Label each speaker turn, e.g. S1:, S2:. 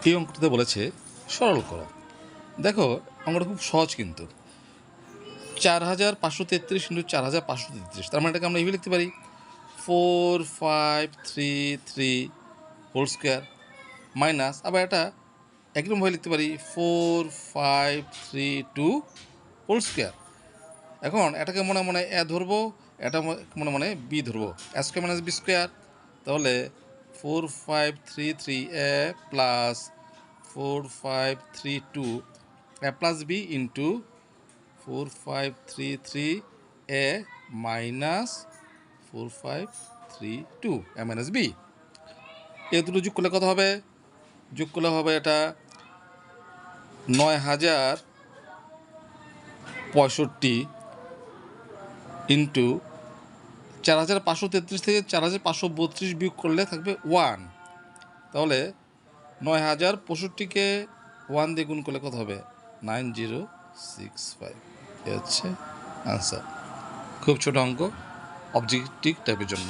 S1: এই অঙ্কটাতে বলেছে সরল করো। দেখো অঙ্কটা খুব সহজ, কিন্তু 4533 ইন্টু 4533, তার মানে এটাকে আমরা এইভাবে লিখতে পারি 4533 হোল স্কোয়ার মাইনাস, আবার এটা একরকমভাবে লিখতে পারি 4532 হোল স্কোয়ার। এখন এটাকে মনে মনে এ ধরবো, এটা মনে মনে বি ধরবো, এ স্কোয়ার মাইনাস বি স্কোয়ার। তাহলে 4533 এ প্লাস 4532 এ প্লাস বি ইন্টু 4533 এ মাইনাস 4532 এ মাইনাস বি। এ দুটো যোগ করলে কত হবে? যোগ করলে হবে এটা 9065 ইন্টু 4533 থেকে 4532 বিয়োগ করলে থাকবে 1। তাহলে 9065কে 1 দিয়ে গুণ করলে কত হবে? 9065। এ হচ্ছে আনসার। খুব ছোট অঙ্ক, অবজেক্টিভ টাইপের জন্য।